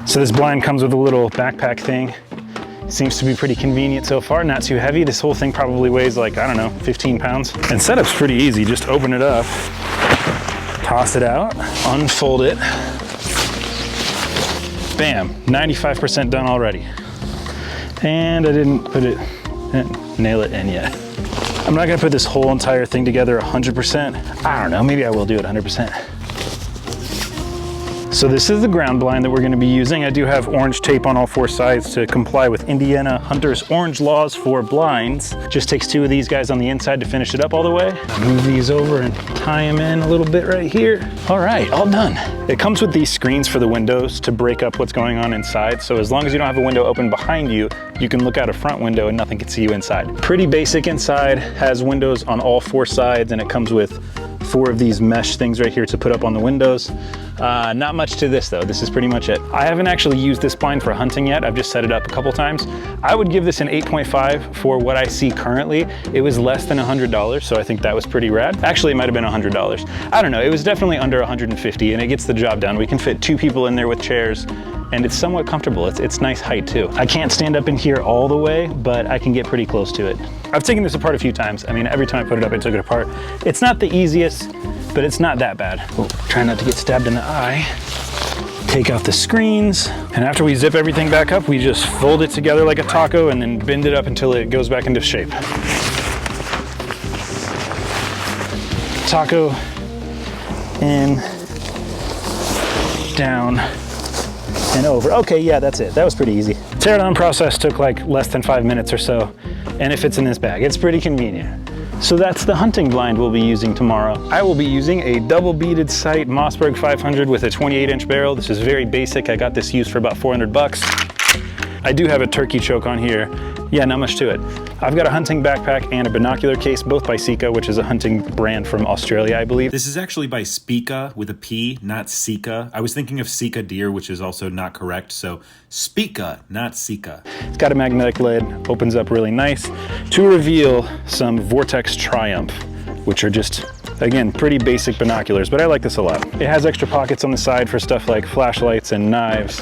So this blind comes with a little backpack thing. Seems to be pretty convenient so far, not too heavy. This whole thing probably weighs like, I don't know, 15 pounds. And setup's pretty easy. Just open it up, toss it out, unfold it. Bam, 95% done already. And I didn't nail it in yet. I'm not gonna put this whole entire thing together 100%. I don't know, maybe I will do it 100%. So this is the ground blind that we're going to be using. I do have orange tape on all four sides to comply with Indiana Hunter's orange laws for blinds. Just takes two of these guys on the inside to finish it up all the way. Move these over and tie them in a little bit right here. All right, all done. It comes with these screens for the windows to break up what's going on inside. So as long as you don't have a window open behind you, you can look out a front window and nothing can see you inside. Pretty basic inside, has windows on all four sides, and it comes with 4 of these mesh things right here to put up on the windows. Not much to this though, this is pretty much it. I haven't actually used this blind for hunting yet, I've just set it up a couple times. I would give this an 8.5 for what I see currently. It was less than $100, so I think that was pretty rad. Actually, it might have been $100. I don't know, it was definitely under 150 and it gets the job done. We can fit 2 people in there with chairs and it's somewhat comfortable. It's nice height too. I can't stand up in here all the way, but I can get pretty close to it. I've taken this apart a few times. I mean, every time I put it up, I took it apart. It's not the easiest, but it's not that bad. Oh, try not to get stabbed in the eye. Take out the screens, and after we zip everything back up, we just fold it together like a taco and then bend it up until it goes back into shape. Taco, in, down, and over. Okay, yeah, that's it. That was pretty easy. Tear down process took like less than 5 minutes or so, and it fits in this bag. It's pretty convenient. So that's the hunting blind we'll be using tomorrow. I will be using a double beaded sight Mossberg 500 with a 28-inch barrel. This is very basic. I got this used for about 400 bucks. I do have a turkey choke on here. Yeah, not much to it. I've got a hunting backpack and a binocular case, both by Sika, which is a hunting brand from Australia, I believe. This is actually by Spica with a P, not Sika. I was thinking of Sika deer, which is also not correct. So Spica, not Sika. It's got a magnetic lid, opens up really nice to reveal some Vortex Triumph, which are just, again, pretty basic binoculars, but I like this a lot. It has extra pockets on the side for stuff like flashlights and knives,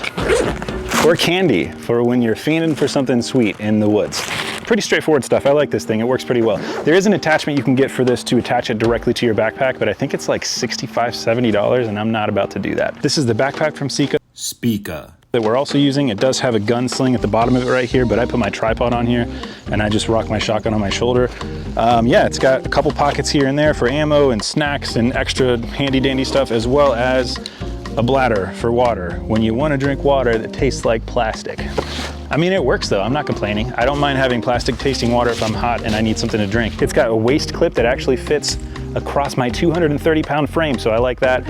or candy for when you're fiending for something sweet in the woods. Pretty straightforward stuff. I like this thing. It works pretty well. There is an attachment you can get for this to attach it directly to your backpack, but I think it's like $65, $70, and I'm not about to do that. This is the backpack from Sika. Spica. That we're also using. It does have a gun sling at the bottom of it right here, but I put my tripod on here and I just rock my shotgun on my shoulder. Yeah, it's got a couple pockets here and there for ammo and snacks and extra handy dandy stuff, as well as a bladder for water when you want to drink water that tastes like plastic. I mean, it works though, I'm not complaining. I don't mind having plastic tasting water if I'm hot and I need something to drink. It's got a waist clip that actually fits across my 230-pound frame, so I like that.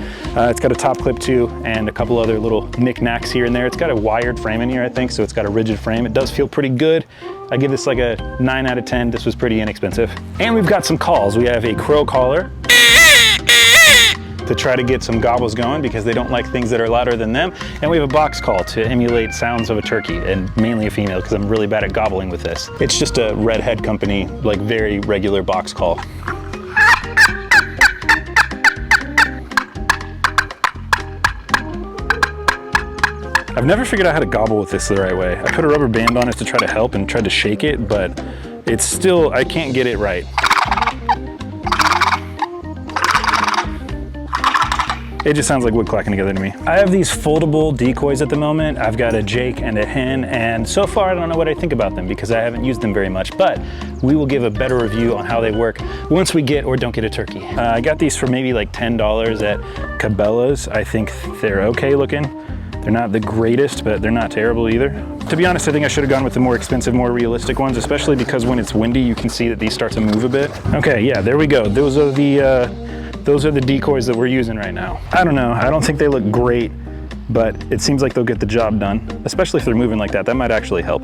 It's got a top clip too, and a couple other little knickknacks here and there. It's got a wired frame in here, I think, so it's got a rigid frame. It does feel pretty good. I give this like a 9 out of 10. This was pretty inexpensive. And we've got some calls. We have a crow caller to try to get some gobbles going because they don't like things that are louder than them. And we have a box call to emulate sounds of a turkey, and mainly a female because I'm really bad at gobbling with this. It's just a Redhead Company, like very regular box call. I've never figured out how to gobble with this the right way. I put a rubber band on it to try to help and tried to shake it, but it's still, I can't get it right. It just sounds like wood clacking together to me. I have these foldable decoys at the moment. I've got a Jake and a hen, and so far I don't know what I think about them because I haven't used them very much, but we will give a better review on how they work once we get or don't get a turkey. I got these for maybe like $10 at Cabela's. I think they're okay looking. They're not the greatest, but they're not terrible either. To be honest, I think I should have gone with the more expensive, more realistic ones, especially because when it's windy, you can see that these start to move a bit. Okay, yeah, there we go. Those are the decoys that we're using right now. I don't know, I don't think they look great, but it seems like they'll get the job done, especially if they're moving like that. That might actually help.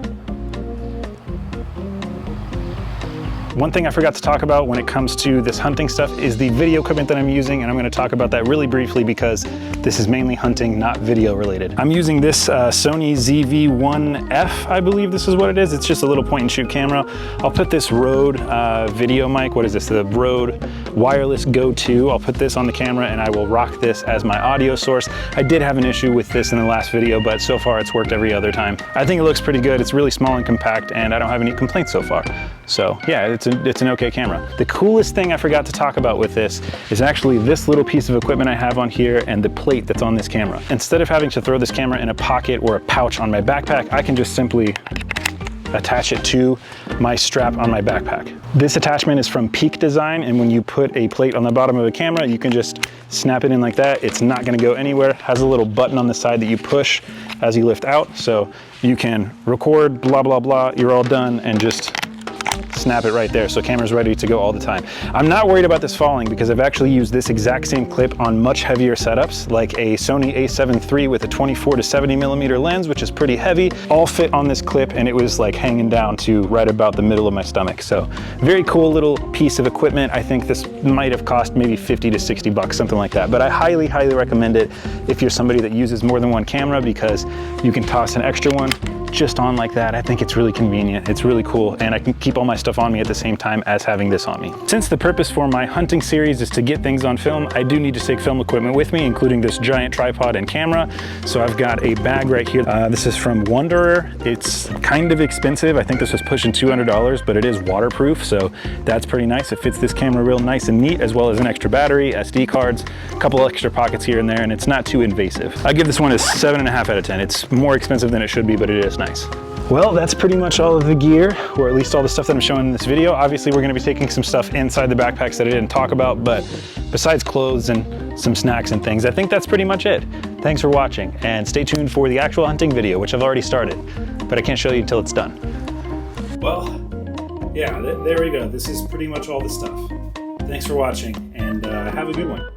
One thing I forgot to talk about when it comes to this hunting stuff is the video equipment that I'm using, and I'm going to talk about that really briefly because this is mainly hunting, not video related. I'm using this Sony ZV-1F, I believe this is what it is. It's just a little point and shoot camera. I'll put this Rode video mic, what is this? The Rode Wireless Go 2. I'll put this on the camera and I will rock this as my audio source. I did have an issue with this in the last video, but so far it's worked every other time. I think it looks pretty good. It's really small and compact and I don't have any complaints so far. So yeah, it's an okay camera. The coolest thing I forgot to talk about with this is actually this little piece of equipment I have on here and the plate that's on this camera. Instead of having to throw this camera in a pocket or a pouch on my backpack, I can just simply attach it to my strap on my backpack. This attachment is from Peak Design, and when you put a plate on the bottom of a camera, you can just snap it in like that. It's not gonna go anywhere. It has a little button on the side that you push as you lift out, so you can record, blah, blah, blah, you're all done, and just snap it right there, so camera's ready to go all the time. I'm not worried about this falling because I've actually used this exact same clip on much heavier setups, like a Sony a7 III with a 24 to 70 millimeter lens, which is pretty heavy, all fit on this clip, and it was like hanging down to right about the middle of my stomach. So very cool little piece of equipment. I think this might have cost maybe 50 to 60 bucks, something like that. But I highly, highly recommend it if you're somebody that uses more than one camera because you can toss an extra one just on like that. I think it's really convenient. It's really cool, and I can keep all my stuff on me at the same time as having this on me. Since the purpose for my hunting series is to get things on film, I do need to take film equipment with me, including this giant tripod and camera. So I've got a bag right here. This is from Wanderer. It's kind of expensive. I think this was pushing $200, but it is waterproof, so that's pretty nice. It fits this camera real nice and neat, as well as an extra battery, SD cards, a couple extra pockets here and there, and it's not too invasive. I give this one a 7.5 out of 10. It's more expensive than it should be, but it is nice. Well, that's pretty much all of the gear, or at least all the stuff that I'm showing in this video. Obviously, we're gonna be taking some stuff inside the backpacks that I didn't talk about, but besides clothes and some snacks and things, I think that's pretty much it. Thanks for watching, and stay tuned for the actual hunting video, which I've already started, but I can't show you until it's done. Well, yeah, there we go. This is pretty much all the stuff. Thanks for watching, and have a good one.